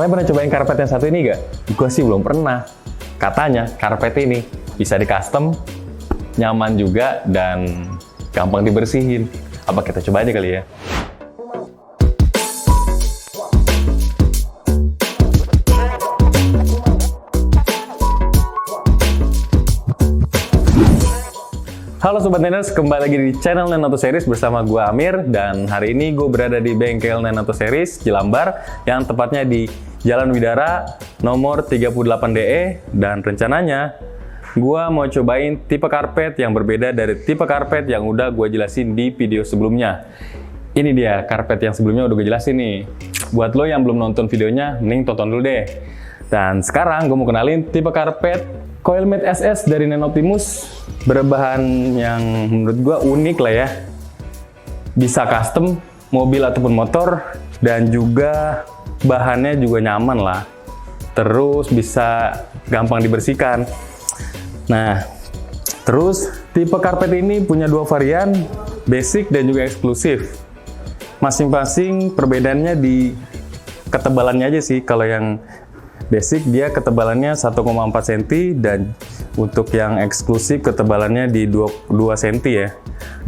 Kalian pernah cobain karpet yang satu ini gak? Gue sih belum pernah. Katanya karpet ini bisa di custom, nyaman juga, dan gampang dibersihin. Apa kita coba aja kali ya? Halo Sobat Neners, kembali lagi di channel Nenoto Series bersama gue Amir. Dan hari ini gue berada di bengkel Nenoto Series Jelambar, yang tepatnya di Jalan Widara nomor 38DE. Dan rencananya gue mau cobain tipe karpet yang berbeda dari tipe karpet yang udah gue jelasin di video sebelumnya. Ini dia karpet yang sebelumnya udah gue jelasin nih. Buat lo yang belum nonton videonya, mending tonton dulu deh. Dan sekarang gue mau kenalin tipe karpet Coilmate SS dari Nenoptimus, berbahan yang menurut gua unik lah ya. Bisa custom mobil ataupun motor, dan juga bahannya juga nyaman lah. Terus bisa gampang dibersihkan. Nah, terus tipe karpet ini punya dua varian, basic dan juga eksklusif. Masing-masing perbedaannya di ketebalannya aja sih. Kalau yang basic dia ketebalannya 1,4 cm, dan untuk yang eksklusif ketebalannya di 2 cm ya.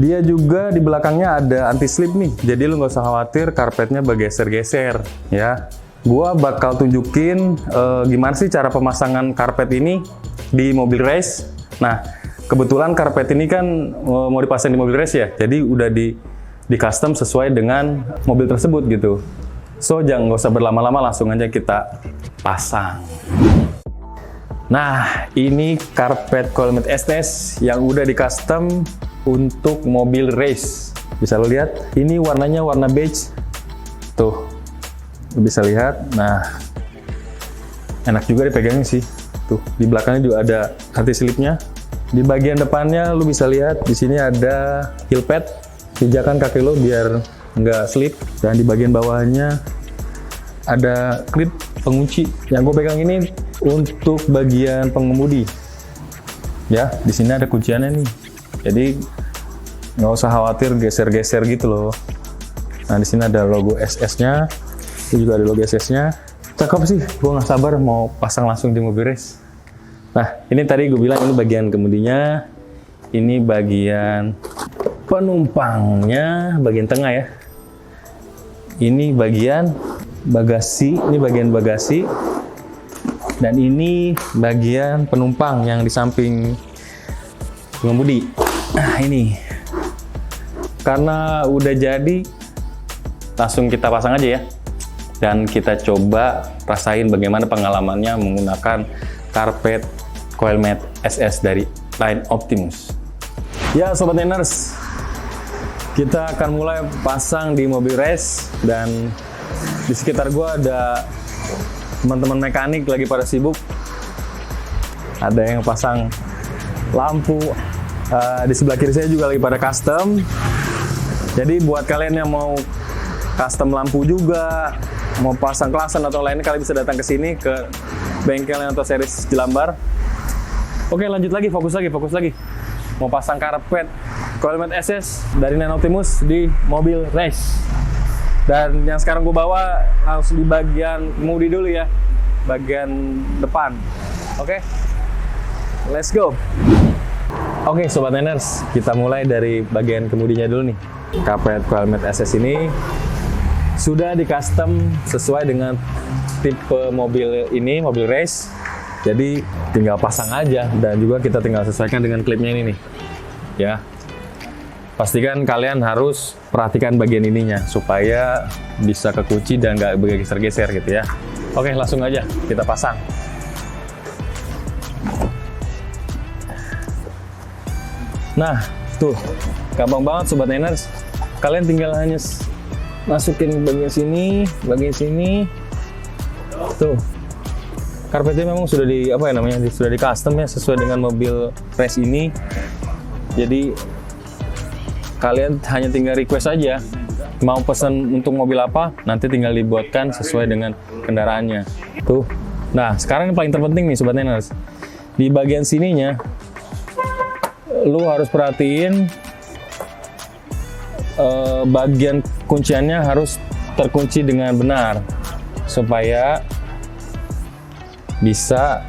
Dia juga di belakangnya ada anti slip nih, jadi lu nggak usah khawatir karpetnya bergeser-geser ya. Gua bakal tunjukin gimana sih cara pemasangan karpet ini di mobil race. Nah, kebetulan karpet ini kan mau dipasang di mobil race ya, jadi udah di custom sesuai dengan mobil tersebut gitu. So, nggak usah berlama-lama, langsung aja kita pasang. Nah, ini karpet Coilmate SS yang udah di custom untuk mobil race. Bisa lo lihat, ini warnanya warna beige. Tuh, lo bisa lihat. Nah, enak juga dipegangnya sih. Tuh, di belakangnya juga ada anti slipnya. Di bagian depannya lo bisa lihat, di sini ada heel pad, pijakan kaki lo biar nggak slip. Dan di bagian bawahnya ada klip pengunci. Yang gue pegang ini untuk bagian pengemudi. Ya, di sini ada kunciannya nih. Jadi nggak usah khawatir geser-geser gitu loh. Nah, di sini ada logo SS-nya. Ini juga ada logo SS-nya. Cakep sih. Gue nggak sabar mau pasang langsung di mobil race. Nah, ini tadi gue bilang ini bagian kemudinya. Ini bagian penumpangnya, bagian tengah ya. Ini bagian bagasi, ini bagian bagasi, dan ini bagian penumpang yang di samping pengemudi. Nah, ini karena udah jadi, langsung kita pasang aja ya, dan kita coba rasain bagaimana pengalamannya menggunakan karpet Coilmate SS dari line Optimus. Ya Sobat Neners, kita akan mulai pasang di mobil race. Dan di sekitar gua ada teman-teman mekanik lagi pada sibuk. Ada yang pasang lampu. Di sebelah kiri saya juga lagi pada custom. Jadi buat kalian yang mau custom lampu juga, mau pasang kelasan atau lainnya, kalian bisa datang ke sini ke bengkel Nenoto Series Jelambar. Oke, lanjut lagi, fokus lagi. Mau pasang karpet Coilmate SS dari Nenoptimus di mobil race. Dan yang sekarang gue bawa langsung di bagian kemudi dulu ya, bagian depan. Oke, let's go. Oke Sobat Neners, kita mulai dari bagian kemudinya dulu nih. Karpet Coilmate SS ini sudah di custom sesuai dengan tipe mobil ini, mobil race. Jadi tinggal pasang aja, dan juga kita tinggal sesuaikan dengan klipnya ini nih ya. Pastikan kalian harus perhatikan bagian ininya supaya bisa kekunci dan nggak bergeser-geser gitu ya. Oke, langsung aja kita pasang. Nah, tuh gampang banget Sobat Neners. Kalian tinggal hanya masukin bagian sini. Tuh. Karpetnya memang sudah sudah di custom ya, sesuai dengan mobil race ini. Jadi kalian hanya tinggal request aja mau pesan untuk mobil apa, nanti tinggal dibuatkan sesuai dengan kendaraannya. Tuh. Nah, sekarang yang paling terpenting nih Sobat Neners. Di bagian sininya lu harus perhatiin bagian kunciannya harus terkunci dengan benar supaya bisa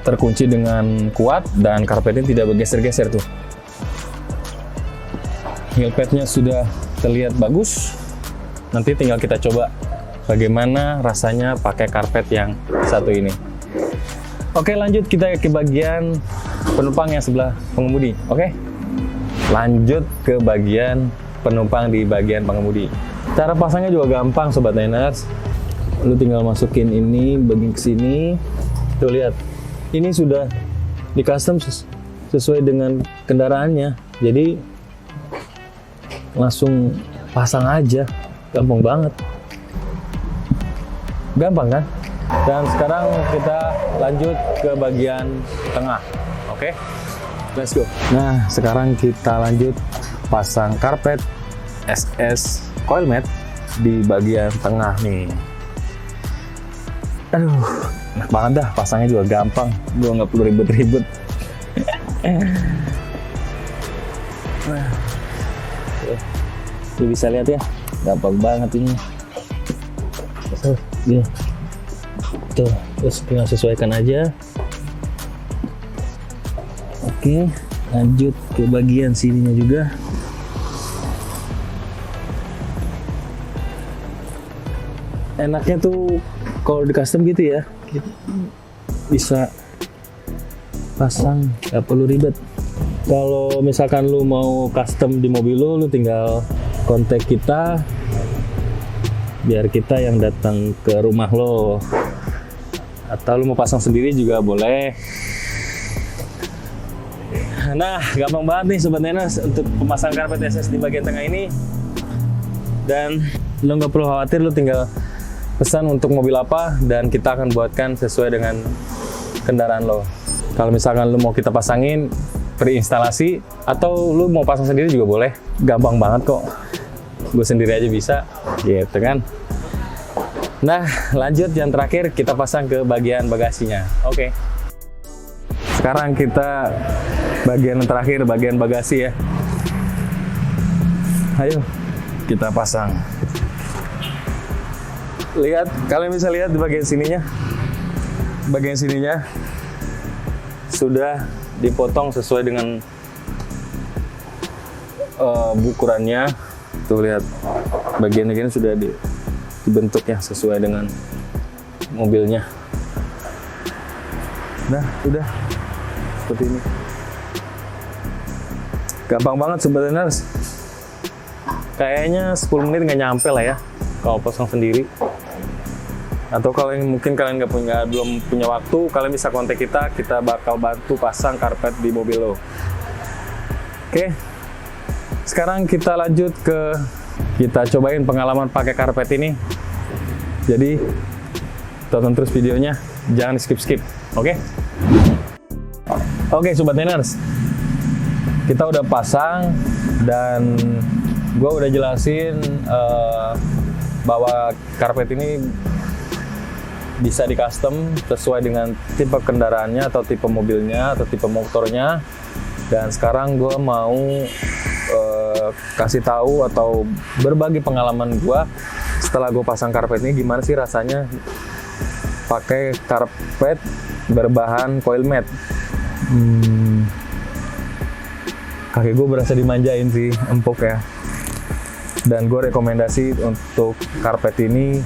terkunci dengan kuat dan karpetnya tidak bergeser-geser tuh. Heel padnya sudah terlihat bagus. Nanti tinggal kita coba bagaimana rasanya pakai karpet yang satu ini. Oke, lanjut kita ke bagian penumpang yang sebelah pengemudi. Oke, lanjut ke bagian penumpang di bagian pengemudi. Cara pasangnya juga gampang Sobat Niners. Lu tinggal masukin ini bagian ke sini. Tuh lihat. Ini sudah di custom sesuai dengan kendaraannya. Jadi langsung pasang aja. Gampang banget. Gampang kan? Dan sekarang kita lanjut ke bagian tengah. Oke? Let's go. Nah, sekarang kita lanjut pasang karpet SS coil mat di bagian tengah nih. Aduh, enak banget dah, pasangnya juga gampang. Gua nggak perlu ribet-ribet. Lu bisa lihat ya, gampang banget ini. Tuh, terus tinggal sesuaikan aja. Oke, lanjut ke bagian sininya juga. Enaknya tuh kalau di custom gitu ya, bisa pasang, gak perlu ribet. Kalau misalkan lu mau custom di mobil lu tinggal kontak kita, biar kita yang datang ke rumah lo. Atau lu mau pasang sendiri juga boleh. Nah, gampang banget nih Sobat Niners untuk pemasang karpet SS di bagian tengah ini. Dan lu nggak perlu khawatir, lu tinggal pesan untuk mobil apa dan kita akan buatkan sesuai dengan kendaraan lo. Kalau misalkan lu mau kita pasangin pre-instalasi atau lu mau pasang sendiri juga boleh. Gampang banget kok. Gue sendiri aja bisa, gitu kan. Nah, lanjut yang terakhir kita pasang ke bagian bagasinya. Oke. Sekarang kita bagian terakhir, bagian bagasi ya. Ayo kita pasang. Lihat, kalian bisa lihat di bagian sininya. Bagian sininya sudah dipotong sesuai dengan ukurannya. Tuh lihat, bagian-bagian sudah dibentuk ya sesuai dengan mobilnya. Nah, udah seperti ini. Gampang banget Sobat Niners. Kayaknya 10 menit nggak nyampe lah ya kalau pasang sendiri. Atau kalau mungkin kalian belum punya waktu, kalian bisa kontak kita bakal bantu pasang karpet di mobil lo. Oke, sekarang kita lanjut kita cobain pengalaman pakai karpet ini. Jadi tonton terus videonya, jangan skip. Oke? Oke Sobat Niners, kita udah pasang dan gue udah jelasin bahwa karpet ini bisa di custom sesuai dengan tipe kendaraannya atau tipe mobilnya atau tipe motornya. Dan sekarang gue mau kasih tahu atau berbagi pengalaman gue setelah gue pasang karpet ini, gimana sih rasanya pakai karpet berbahan coil mat. Kaki gue berasa dimanjain sih, empuk ya. Dan gue rekomendasi untuk karpet ini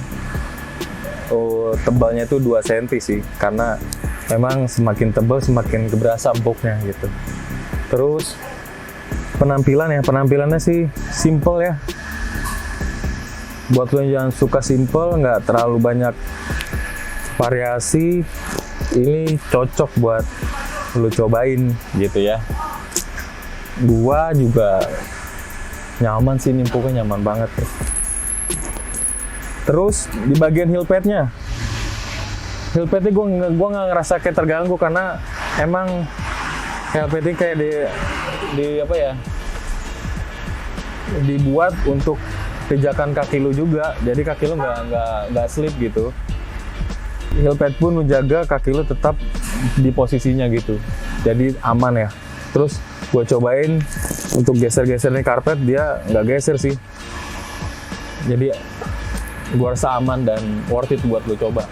tebalnya itu 2 cm sih, karena memang semakin tebal semakin berasa empuknya gitu. Terus penampilannya sih simple ya. Buat lo yang jangan suka simple, nggak terlalu banyak variasi, ini cocok buat lo cobain gitu ya. Gua juga nyaman sih, empuknya nyaman banget. Terus di bagian heel padnya gue nggak ngerasa kayak terganggu, karena emang heel pad ini kayak dibuat untuk pijakan kaki lu juga, jadi kaki lu nggak slip gitu. Heel pad pun menjaga kaki lu tetap di posisinya gitu, jadi aman ya. Terus gue cobain untuk geser-geser nih karpet, dia nggak geser sih, jadi gue rasa aman dan worth it buat lo coba.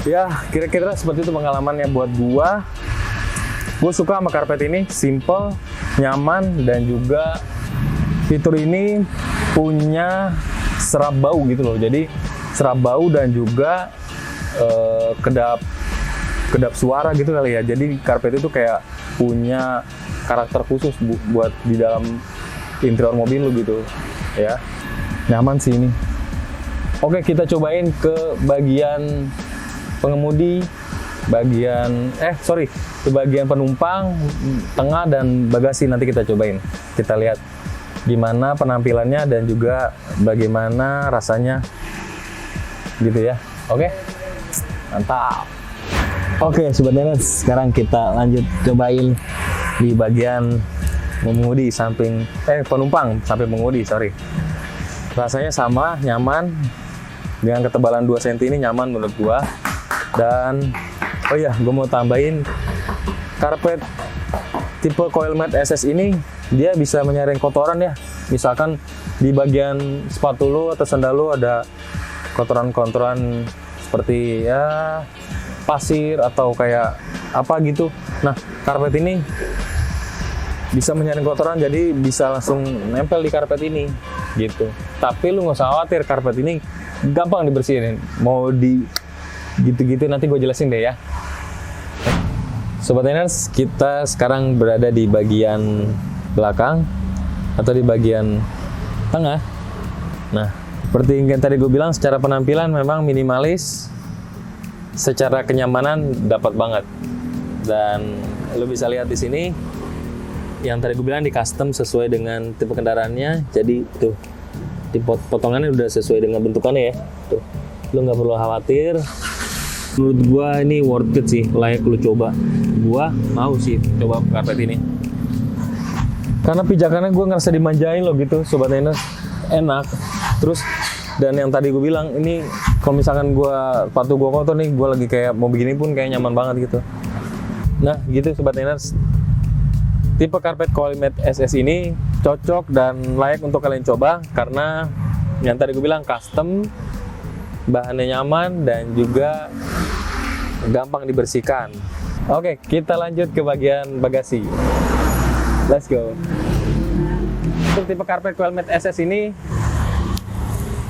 Ya, kira-kira seperti itu pengalamannya buat gua. Gue suka sama karpet ini, simple, nyaman, dan juga fitur ini punya serap bau gitu loh. Jadi serap bau dan juga kedap suara gitu kali ya. Jadi karpet itu kayak punya karakter khusus buat di dalam interior mobil lo gitu ya. Nyaman sih ini. Oke, kita cobain ke bagian pengemudi, ke bagian penumpang, tengah, dan bagasi. Nanti kita cobain. Kita lihat gimana penampilannya dan juga bagaimana rasanya gitu ya. Oke, mantap. Oke, Sobat Diners, sekarang kita lanjut cobain di bagian pengemudi penumpang sampai pengemudi, sorry. Rasanya sama, nyaman. Dengan ketebalan 2 cm ini nyaman menurut gua. Dan oh iya, gue mau tambahin, karpet tipe Coilmate SS ini dia bisa menyaring kotoran ya. Misalkan di bagian sepatu lo atau sandal lo ada kotoran-kotoran seperti ya pasir atau kayak apa gitu. Nah, karpet ini bisa menyaring kotoran, jadi bisa langsung nempel di karpet ini gitu. Tapi lu nggak usah khawatir, karpet ini gampang dibersihin. Mau di gitu-gitu nanti gue jelasin deh ya. Sobat Diners, kita sekarang berada di bagian belakang atau di bagian tengah. Nah, seperti yang tadi gue bilang, secara penampilan memang minimalis, secara kenyamanan dapat banget. Dan lo bisa lihat di sini, yang tadi gue bilang di custom sesuai dengan tipe kendaraannya. Jadi tuh, potongannya udah sesuai dengan bentukannya ya. Tuh, lo nggak perlu khawatir. Menurut gua ini worth it sih, layak lu coba. Gua mau sih coba karpet ini. Karena pijakannya gua ngerasa dimanjain loh gitu, Sobat Diners. Enak. Terus dan yang tadi gue bilang, ini kalau misalkan sepatu gua kotor nih, gua lagi kayak mau begini pun kayak nyaman banget gitu. Nah, gitu Sobat Diners. Tipe karpet Coilmate SS ini cocok dan layak untuk kalian coba karena yang tadi gue bilang custom, bahannya nyaman, dan juga gampang dibersihkan. Oke, kita lanjut ke bagian bagasi. Let's go. Untuk tipe karpet Coilmate SS ini,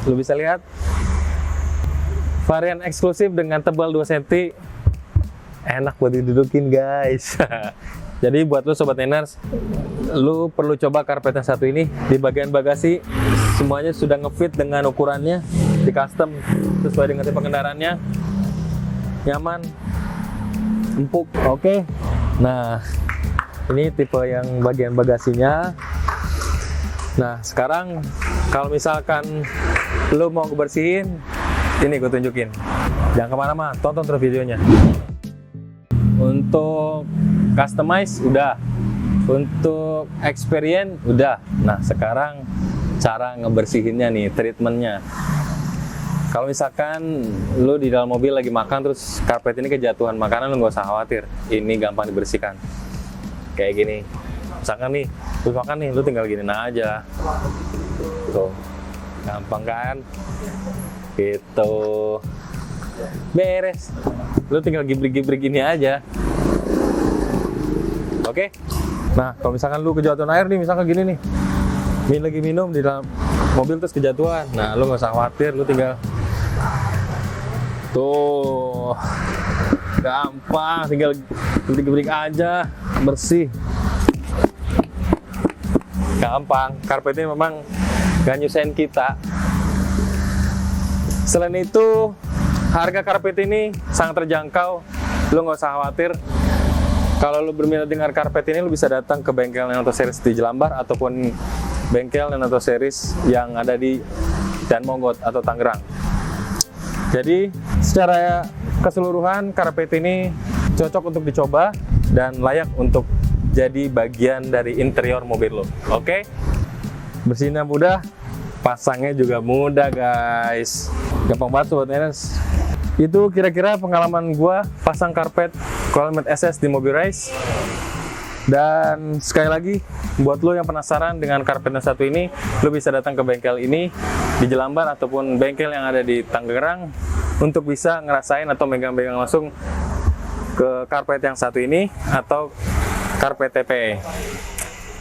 lu bisa lihat varian eksklusif dengan tebal 2 cm. Enak buat didudukin guys. Jadi buat lu Sobat Diners, lu perlu coba karpet yang satu ini. Di bagian bagasi semuanya sudah ngefit dengan ukurannya, di custom sesuai dengan tipe kendaraannya, nyaman, empuk. Oke. Nah, ini tipe yang bagian bagasinya. Nah, sekarang kalau misalkan lu mau bersihin, ini gue tunjukin. Jangan kemana-mana, tonton terus videonya. Untuk customize udah, untuk experience udah. Nah, sekarang cara ngebersihinnya nih, treatmentnya. Kalau misalkan lu di dalam mobil lagi makan terus karpet ini kejatuhan makanan, lu nggak usah khawatir, ini gampang dibersihkan. Kayak gini, misalkan nih lu makan nih, lu tinggal gini aja tuh, gampang kan gitu, beres. Lu tinggal gibrik-gibrik ini aja. Oke. Nah, kalau misalkan lu kejatuhan air nih, misalkan gini nih, lagi minum di dalam mobil terus kejatuhan, nah lu nggak usah khawatir, lu tinggal tuh, gampang, tinggal gebrik-gebrik aja, bersih, gampang. Karpet ini memang gak nyusahin kita. Selain itu, harga karpet ini sangat terjangkau, lu nggak usah khawatir. Kalau lu berminat dengan karpet ini, lu bisa datang ke bengkel Nenoto Series di Jelambar ataupun bengkel Nenoto Series yang ada di Dan Mogot atau Tangerang. Jadi secara keseluruhan karpet ini cocok untuk dicoba dan layak untuk jadi bagian dari interior mobil lo. Oke? Bersihnya mudah, pasangnya juga mudah guys. Gampang banget Sobat Diners. Itu kira-kira pengalaman gua pasang karpet Coilmate SS di mobil race. Dan sekali lagi, buat lo yang penasaran dengan karpet yang satu ini, lo bisa datang ke bengkel ini di Jelambar ataupun bengkel yang ada di Tangerang untuk bisa ngerasain atau megang-megang langsung ke karpet yang satu ini atau karpet TPE.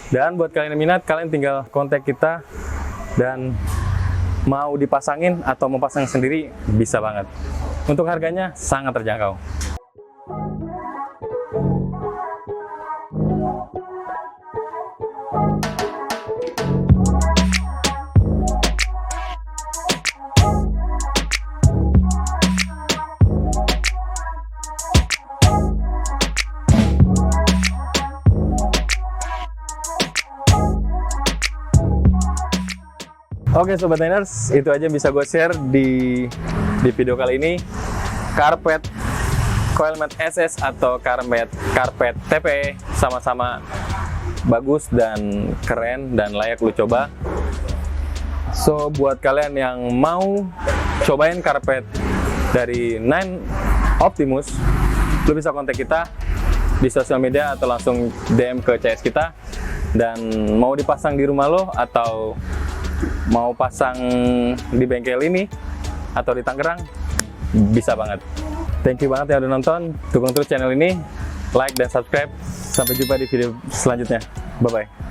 Dan buat kalian yang minat, kalian tinggal kontak kita, dan mau dipasangin atau mau pasang sendiri bisa banget. Untuk harganya sangat terjangkau. Oke Sobat Niners, itu aja bisa gue share di video kali ini. Karpet Coilmat SS atau karpet TPE sama-sama bagus dan keren dan layak lu coba. So buat kalian yang mau cobain karpet dari Nine Optimus, lu bisa kontak kita di sosial media atau langsung DM ke CS kita. Dan mau dipasang di rumah lo atau mau pasang di bengkel ini atau di Tangerang, bisa banget. Thank you banget yang udah nonton. Dukung terus channel ini, like dan subscribe. Sampai jumpa di video selanjutnya. Bye bye.